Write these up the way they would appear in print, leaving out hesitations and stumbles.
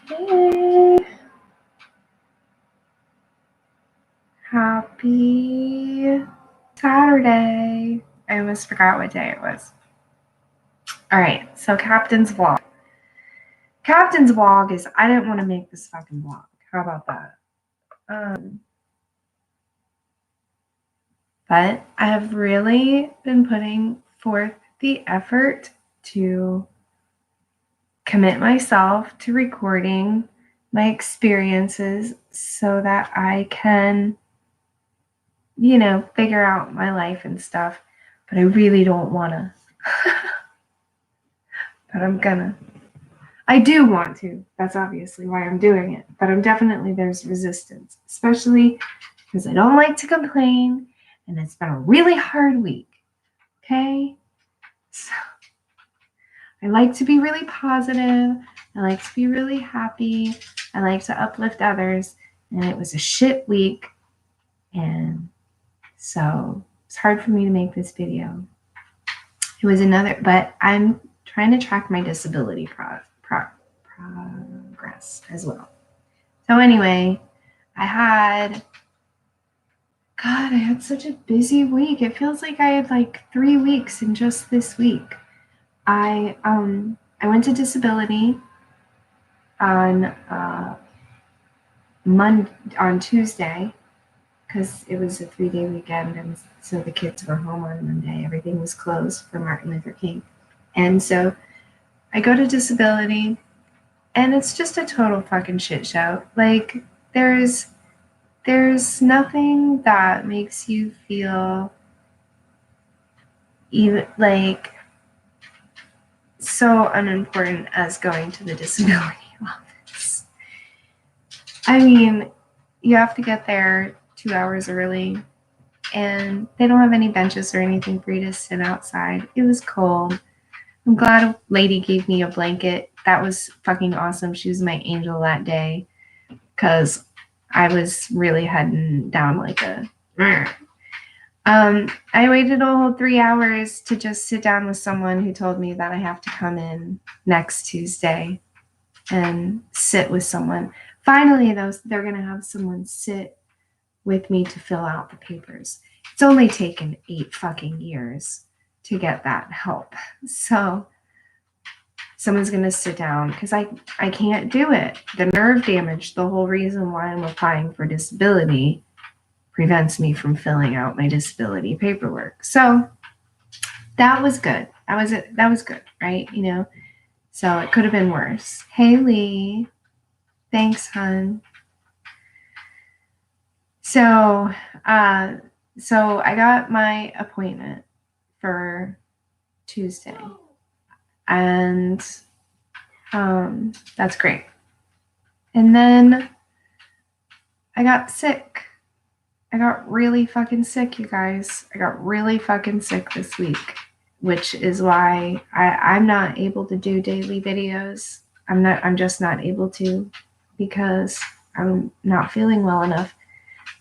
Hey, happy Saturday. I almost forgot what day it was. All right, so Captain's vlog. Captain's vlog is I didn't want to make this fucking vlog. How about that? But I have really been putting forth the effort to commit myself to recording my experiences so that I can, figure out my life and stuff. But I really don't want to. But I'm gonna. I do want to. That's obviously why I'm doing it. But there's resistance, especially because I don't like to complain and it's been a really hard week. Okay? So I like to be really positive. I like to be really happy. I like to uplift others. And it was a shit week. And so it's hard for me to make this video. It was but I'm trying to track my disability progress as well. So anyway, I had such a busy week. It feels like I had like 3 weeks in just this week. I went to disability on Tuesday because it was a 3-day weekend, and so the kids were home on Monday. Everything was closed for Martin Luther King, and so I go to disability, and it's just a total fucking shit show. Like there's nothing that makes you feel even like so unimportant as going to the disability office. I mean, you have to get there 2 hours early, and they don't have any benches or anything for you to sit outside. It was cold. I'm glad a lady gave me a blanket. That was fucking awesome. She was my angel that day because I was really heading down like a... I waited a whole 3 hours to just sit down with someone who told me that I have to come in next Tuesday and sit with someone. Finally, they're going to have someone sit with me to fill out the papers. It's only taken 8 fucking years to get that help. So someone's going to sit down because I can't do it. The nerve damage, the whole reason why I'm applying for disability, prevents me from filling out my disability paperwork. So that was good. That was good, right? So it could have been worse. Hey, Lee. Thanks, hun. So I got my appointment for Tuesday, and that's great. And then I got sick. I got really fucking sick, you guys. I got really fucking sick this week, which is why I'm not able to do daily videos. I'm just not able to because I'm not feeling well enough.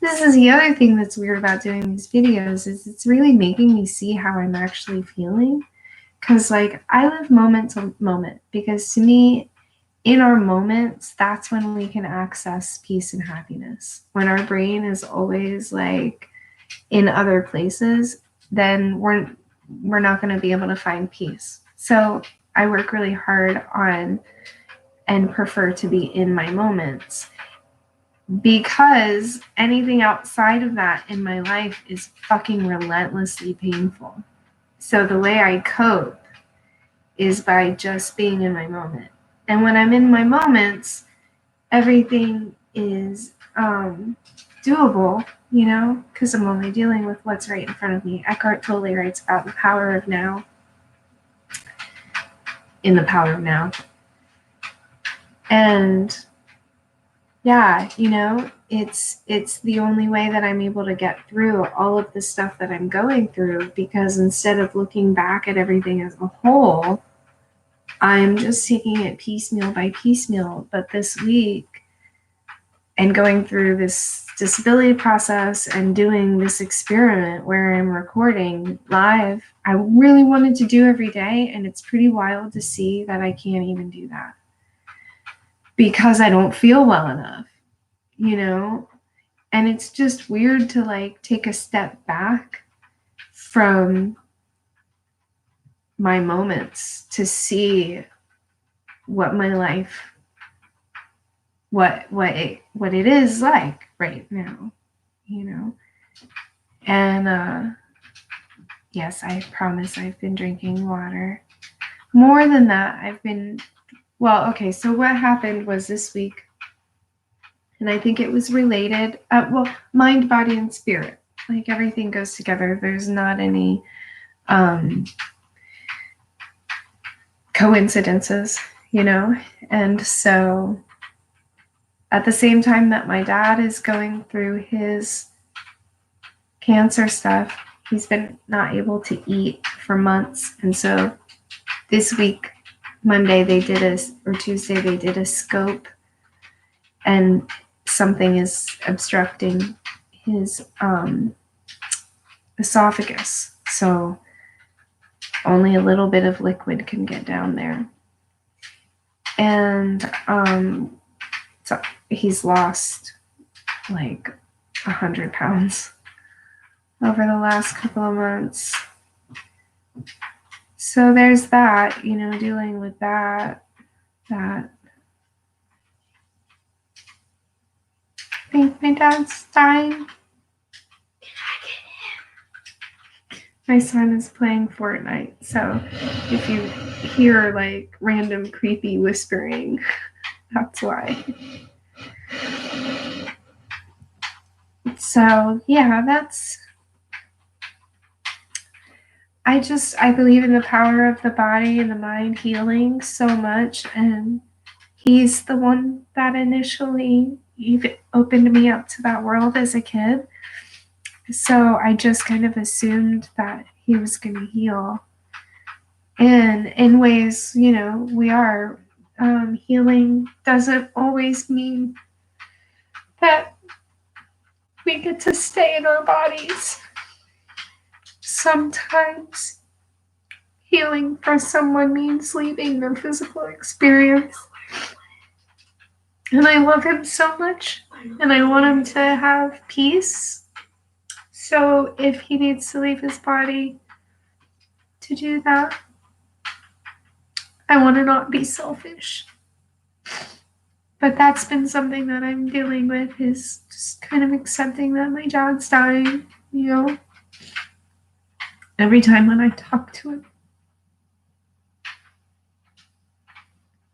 This is the other thing that's weird about doing these videos is it's really making me see how I'm actually feeling. Because like I live moment to moment, because to me, in our moments, that's when we can access peace and happiness. When our brain is always like in other places, then we're not going to be able to find peace. So I work really hard on and prefer to be in my moments, because anything outside of that in my life is fucking relentlessly painful. So the way I cope is by just being in my moment. And when I'm in my moments, everything is doable, because I'm only dealing with what's right in front of me. Eckhart Tolle writes about the power of now in the power of now. And yeah, it's the only way that I'm able to get through all of the stuff that I'm going through, because instead of looking back at everything as a whole, I'm just taking it piecemeal by piecemeal. But this week, and going through this disability process and doing this experiment where I'm recording live, I really wanted to do every day, and it's pretty wild to see that I can't even do that. because I don't feel well enough, you know? And it's just weird to like take a step back from my moments to see what my life, what it is like right now, you know? And yes, I promise I've been drinking water. More than that, okay, so what happened was this week, and I think it was related, mind, body, and spirit. Like everything goes together. There's not any coincidences, you know? And so at the same time that my dad is going through his cancer stuff, he's been not able to eat for months. And so this week, Monday, Tuesday, they did a scope, and something is obstructing his esophagus. So only a little bit of liquid can get down there. And so he's lost like 100 pounds over the last couple of months. So there's that, you know, dealing with that. I think my dad's dying. My son is playing Fortnite, so if you hear like random creepy whispering, that's why. So yeah, I believe in the power of the body and the mind healing so much, and he's the one that initially even opened me up to that world as a kid. So I just kind of assumed that he was going to heal. And in ways, you know, we are. Healing doesn't always mean that we get to stay in our bodies. Sometimes healing for someone means leaving their physical experience. And I love him so much, and I want him to have peace. So if he needs to leave his body to do that, I want to not be selfish. But that's been something that I'm dealing with, is just kind of accepting that my dad's dying, you know. Every time when I talk to him,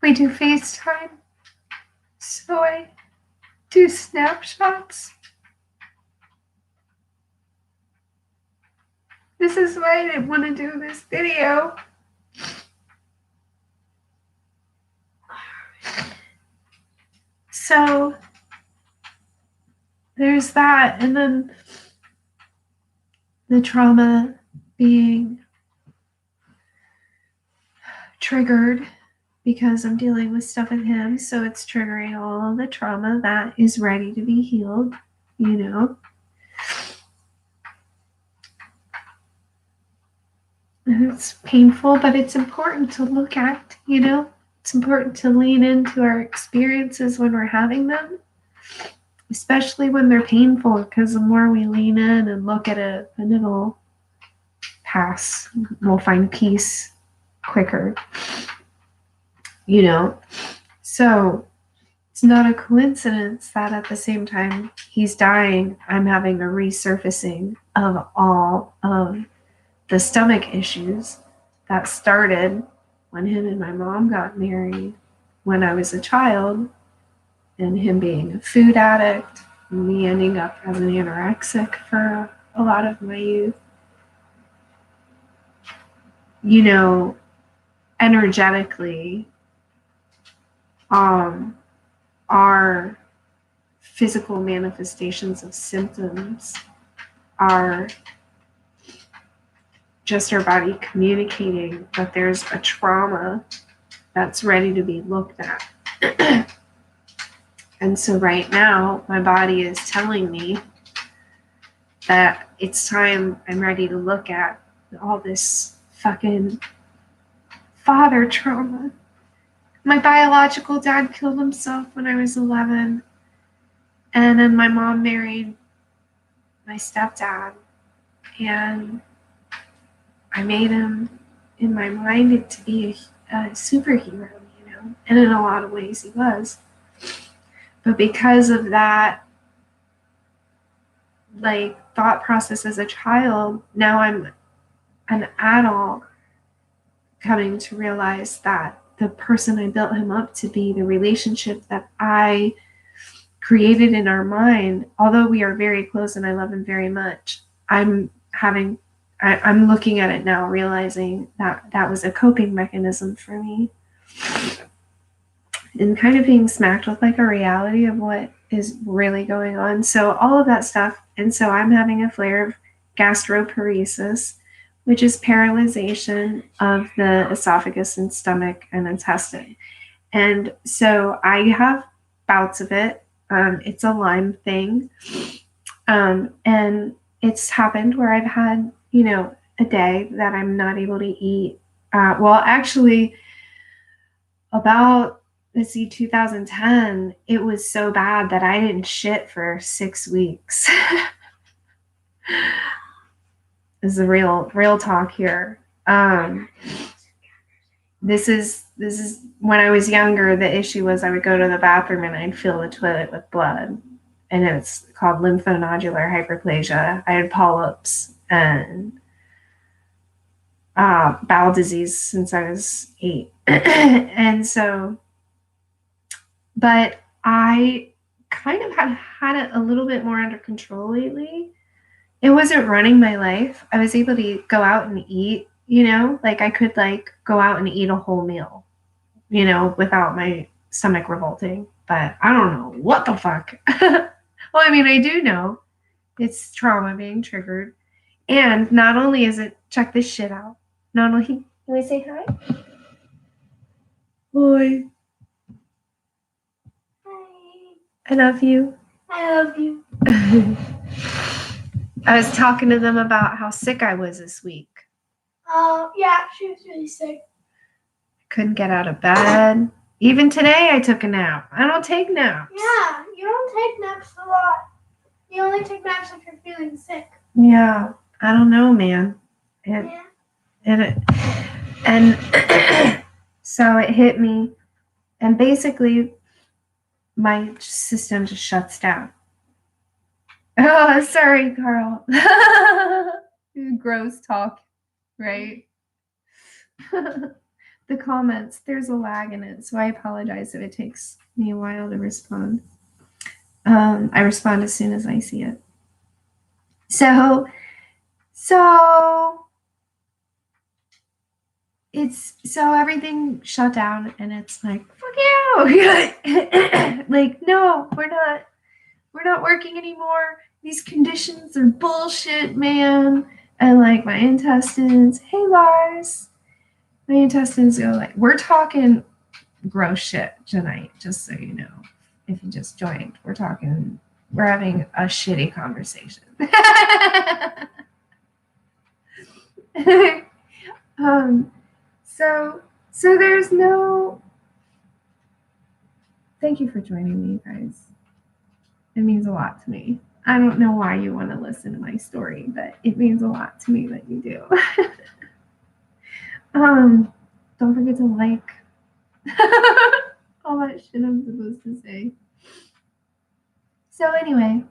we do FaceTime. So I do snapshots. This is why I didn't want to do this video. So there's that, and then the trauma being triggered because I'm dealing with stuff with him, so it's triggering all of the trauma that is ready to be healed, you know. And it's painful, but it's important to look at, you know. It's important to lean into our experiences when we're having them, especially when they're painful, because the more we lean in and look at it, then it'll pass. We'll find peace quicker, you know. So it's not a coincidence that at the same time he's dying, I'm having a resurfacing of all of the stomach issues that started when him and my mom got married when I was a child, and him being a food addict, and me ending up as an anorexic for a lot of my youth. You know, energetically, our physical manifestations of symptoms are just our body communicating that there's a trauma that's ready to be looked at. And so right now, my body is telling me that it's time, I'm ready to look at all this fucking father trauma My biological dad killed himself when I was 11. And then my mom married my stepdad. And I made him, in my mind, to be a superhero, you know? And in a lot of ways he was. But because of that, like, thought process as a child, now I'm an adult coming to realize that the person I built him up to be, the relationship that I created in our mind, although we are very close and I love him very much, I'm looking at it now, realizing that that was a coping mechanism for me, and kind of being smacked with like a reality of what is really going on. So all of that stuff. And so I'm having a flare of gastroparesis, which is paralyzation of the esophagus and stomach and intestine. And so I have bouts of it. It's a Lyme thing. And it's happened where I've had, you know, a day that I'm not able to eat. Well, actually, about, let's see, 2010, it was so bad that I didn't shit for 6 weeks. This is a real talk here. This is when I was younger, the issue was I would go to the bathroom and I'd fill the toilet with blood. And it's called lymphonodular hyperplasia. I had polyps and bowel disease since I was 8. And so, but I kind of had it a little bit more under control lately. It wasn't running my life. I was able to go out and eat, you know, like I could like go out and eat a whole meal, you know, without my stomach revolting. But I don't know what the fuck. Well, I mean, I do know it's trauma being triggered. And not only is it, check this shit out. Not only, can we say hi? Boy. Hi. I love you. I love you. I was talking to them about how sick I was this week. Yeah, she was really sick. Couldn't get out of bed. Even today I took a nap. I don't take naps. Yeah, you don't take naps a lot. You only take naps if you're feeling sick. Yeah, I don't know, man. And so it hit me, and basically my system just shuts down. Oh, sorry, Carl. Gross talk, right? The comments, there's a lag in it, so I apologize if it takes me a while to respond. I respond as soon as I see it. So everything shut down, and it's like, fuck you. Like, no, we're not working anymore. These conditions are bullshit, man. And like my intestines, hey Lars, my intestines go like, we're talking gross shit tonight, just so you know. If you just joined, we're having a shitty conversation. So there's no, thank you for joining me, guys. It means a lot to me. I don't know why you want to listen to my story, but it means a lot to me that you do. Don't forget to like all that shit I'm supposed to say. So anyway,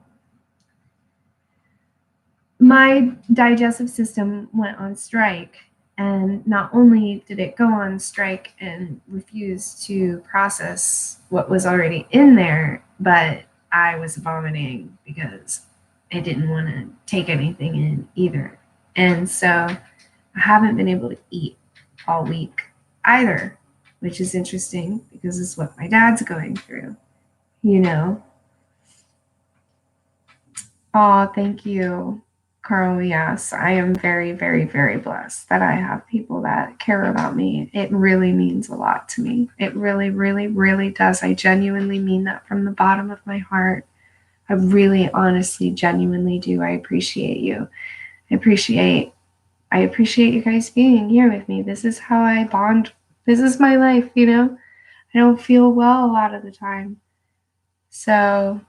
my digestive system went on strike, and not only did it go on strike and refuse to process what was already in there, but I was vomiting because I didn't want to take anything in either. And so I haven't been able to eat all week either, which is interesting because it's what my dad's going through, you know. Oh, thank you, Carl. Yes, I am very, very, very blessed that I have people that care about me. It really means a lot to me. It really, really, really does. I genuinely mean that from the bottom of my heart. I really, honestly, genuinely do. I appreciate you. I appreciate you guys being here with me. This is how I bond. This is my life, you know. I don't feel well a lot of the time. So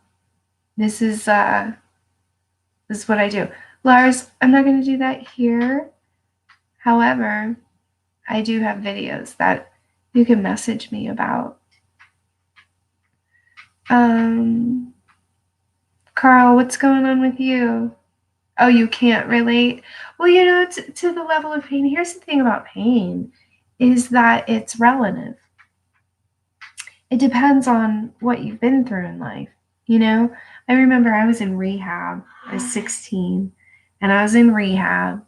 this is what I do. Lars, I'm not going to do that here. However, I do have videos that you can message me about. Carl, what's going on with you? Oh, you can't relate? Well, to the level of pain. Here's the thing about pain is that it's relative. It depends on what you've been through in life. I remember I was in rehab. I was 16 and I was in rehab,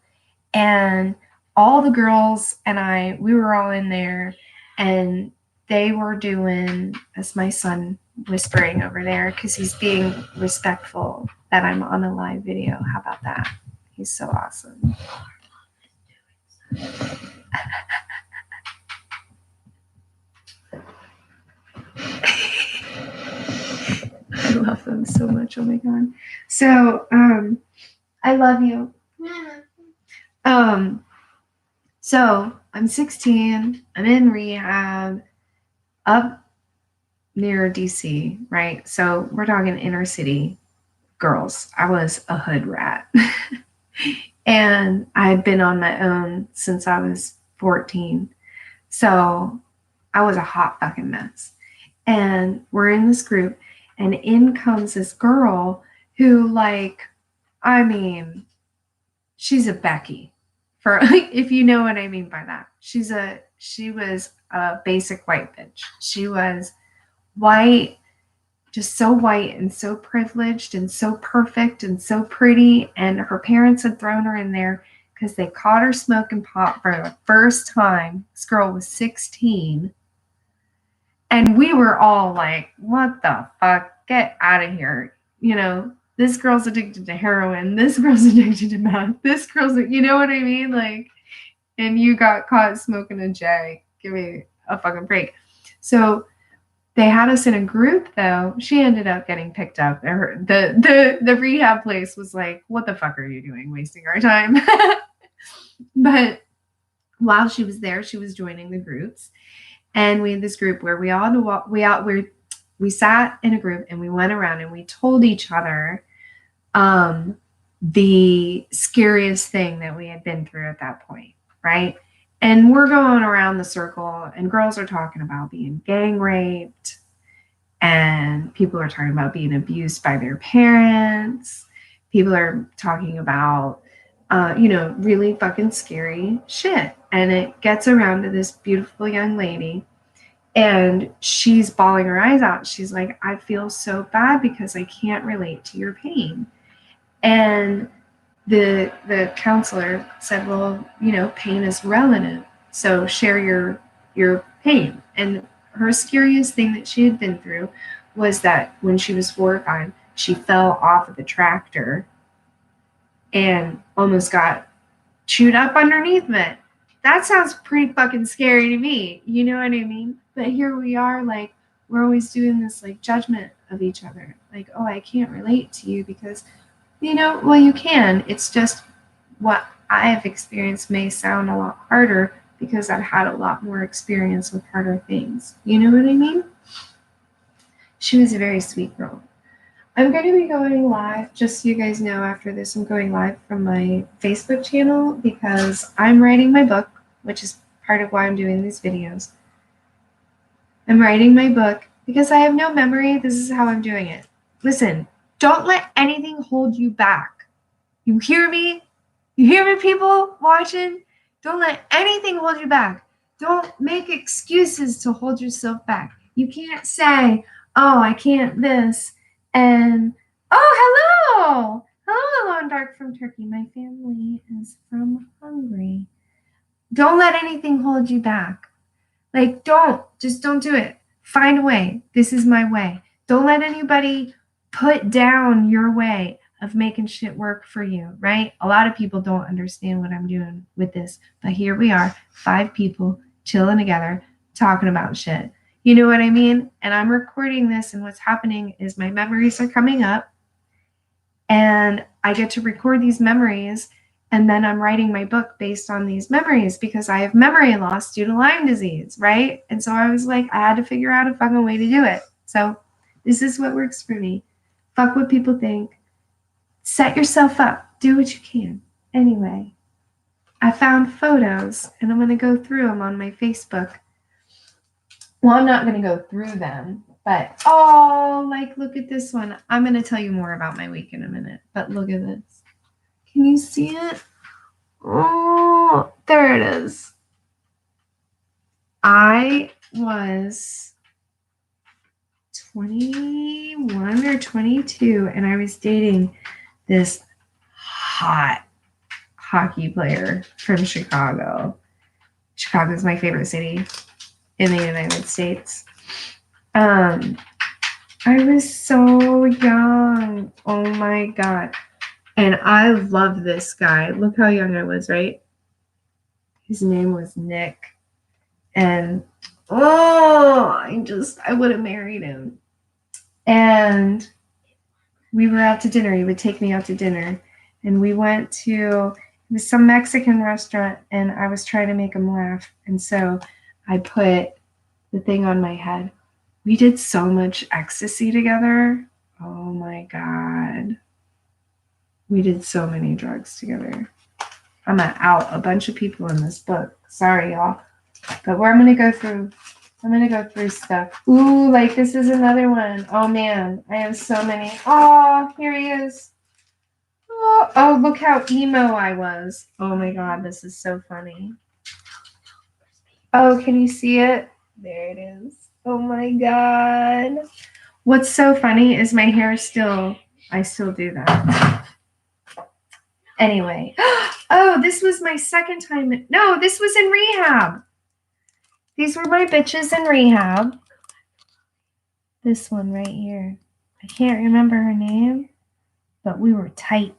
and all the girls and we were all in there, and they were doing, as my son whispering over there because he's being respectful that I'm on a live video. How about that? He's so awesome. I love them so much. Oh my God. So, I love you. So I'm 16, I'm in rehab up near DC, right? So we're talking inner city girls. I was a hood rat. And I had been on my own since I was 14. So I was a hot fucking mess. And we're in this group, and in comes this girl who, she's a Becky. For if you know what I mean by that. She was a basic white bitch. She was white, just so white and so privileged and so perfect and so pretty. And her parents had thrown her in there because they caught her smoking pot for the first time. This girl was 16. And we were all like, what the fuck? Get out of here. This girl's addicted to heroin. This girl's addicted to meth. This girl's, you know what I mean? And you got caught smoking a J. Give me a fucking break. So they had us in a group, though. She ended up getting picked up. The rehab place was like, what the fuck are you doing? Wasting our time. But while she was there, she was joining the groups. And we had this group where we sat in a group and we went around and we told each other the scariest thing that we had been through at that point, right? And we're going around the circle, and girls are talking about being gang raped, and people are talking about being abused by their parents. People are talking about, really fucking scary shit. And it gets around to this beautiful young lady, and she's bawling her eyes out. She's like, I feel so bad because I can't relate to your pain. And the counselor said, well, pain is relative. So share your pain. And her scariest thing that she had been through was that when she was 4 or 5, she fell off of the tractor and almost got chewed up underneath it. That sounds pretty fucking scary to me. You know what I mean? But here we are, we're always doing this judgment of each other. Oh, I can't relate to you because, well, you can. It's just what I have experienced may sound a lot harder because I've had a lot more experience with harder things. You know what I mean? She was a very sweet girl. I'm going to be going live, just so you guys know, after this, I'm going live from my Facebook channel because I'm writing my book, which is part of why I'm doing these videos. I'm writing my book because I have no memory. This is how I'm doing it. Listen, don't let anything hold you back. You hear me? You hear me, people watching? Don't let anything hold you back. Don't make excuses to hold yourself back. You can't say, oh, I can't this. And, oh, hello, and Dark from Turkey. My family is from Hungary. Don't let anything hold you back. Just don't do it. Find a way. This is my way. Don't let anybody put down your way of making shit work for you, right? A lot of people don't understand what I'm doing with this, but here we are, 5 people chilling together, talking about shit. You know what I mean? And I'm recording this, and what's happening is my memories are coming up, and I get to record these memories, And then I'm writing my book based on these memories because I have memory loss due to Lyme disease, right? And so I was like, I had to figure out a fucking way to do it. So this is what works for me. Fuck what people think. Set yourself up. Do what you can. Anyway, I found photos and I'm going to go through them on my Facebook. Well, I'm not going to go through them, but like, look at this one. I'm going to tell you more about my week in a minute, but look at this. Can you see it? Oh, there it is. I was 21 or 22 and I was dating this hot hockey player from Chicago. Chicago is my favorite city in the United States. I was so young. Oh my God. And I love this guy. Look how young I was, right? His name was Nick. And I would have married him. And we were out to dinner. He would take me out to dinner. And we went to some Mexican restaurant and I was trying to make him laugh. And so I put the thing on my head. We did so much ecstasy together. Oh my God. We did so many drugs together. I'm gonna out a bunch of people in this book. Sorry, y'all. But I'm gonna go through stuff. Ooh, like this is another one. Oh man, I have so many. Oh, here he is. Oh, look how emo I was. Oh my God, this is so funny. Oh, can you see it? There it is. Oh my God. What's so funny is my hair I still do that. Anyway. Oh, this was my second time. No, this was in rehab. These were my bitches in rehab. This one right here. I can't remember her name, but we were tight.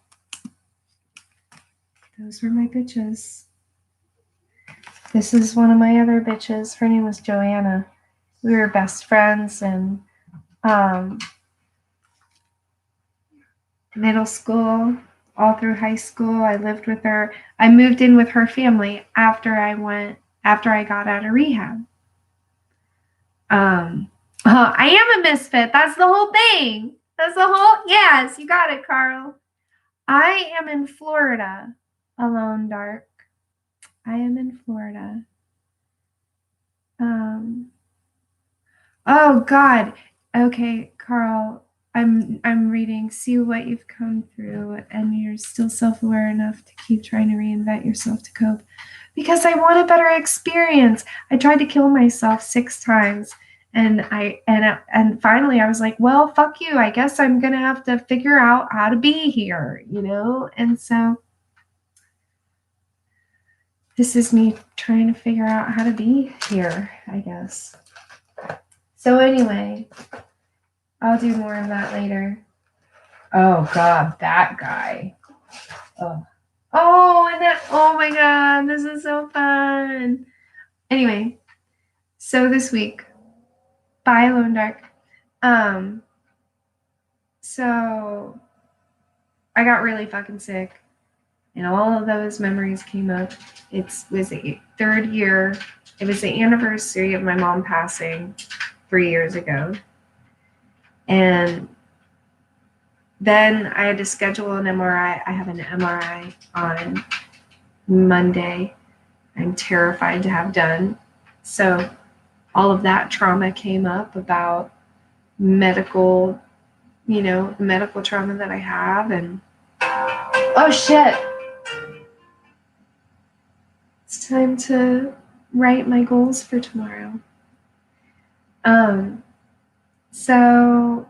Those were my bitches. This is one of my other bitches. Her name was Joanna. We were best friends and middle school, all through high school. I lived with her. I moved in with her family after I got out of rehab. I am a misfit. That's the whole thing. Yes, you got it, Carl. I am in Florida alone, Dark. I am in Florida. Oh God. Okay, Carl. I'm reading. See what you've come through, and you're still self-aware enough to keep trying to reinvent yourself to cope. Because I want a better experience. I tried to kill myself 6 times, and finally I was like, well, fuck you. I guess I'm gonna have to figure out how to be here, And so this is me trying to figure out how to be here, I guess. So anyway, I'll do more of that later. Oh God, that guy. Oh, oh my God, this is so fun. Anyway, so this week, bye, Alone Dark. So I got really fucking sick, and all of those memories came up. It was the 3rd year. It was the anniversary of my mom passing 3 years ago. And then I had to schedule an MRI. I have an MRI on Monday. I'm terrified to have done. So all of that trauma came up about medical, the medical trauma that I have. And oh shit. It's time to write my goals for tomorrow. So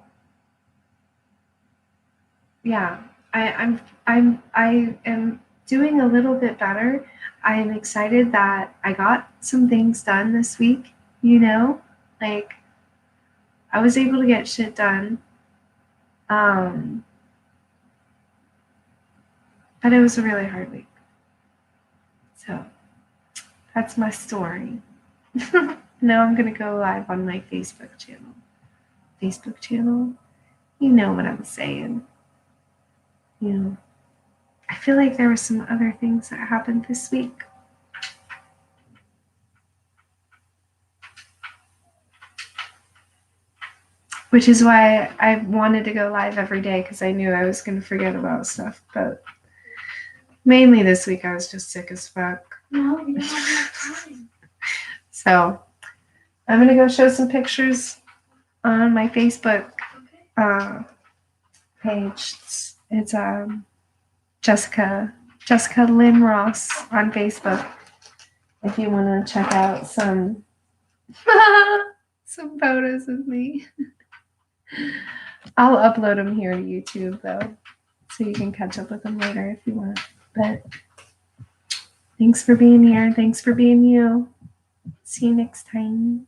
yeah, I am doing a little bit better. I am excited that I got some things done this week, like I was able to get shit done. But it was a really hard week. So that's my story. Now I'm going to go live on my Facebook channel. You know what I'm saying. I feel like there were some other things that happened this week. Which is why I wanted to go live every day, because I knew I was going to forget about stuff. But mainly this week, I was just sick as fuck. No, we don't have time. So I'm going to go show some pictures on my Facebook page. It's Jessica Lynn Ross on Facebook. If you want to check out some some photos of me. I'll upload them here to YouTube though, so you can catch up with them later if you want. But thanks for being here. Thanks for being you. See you next time.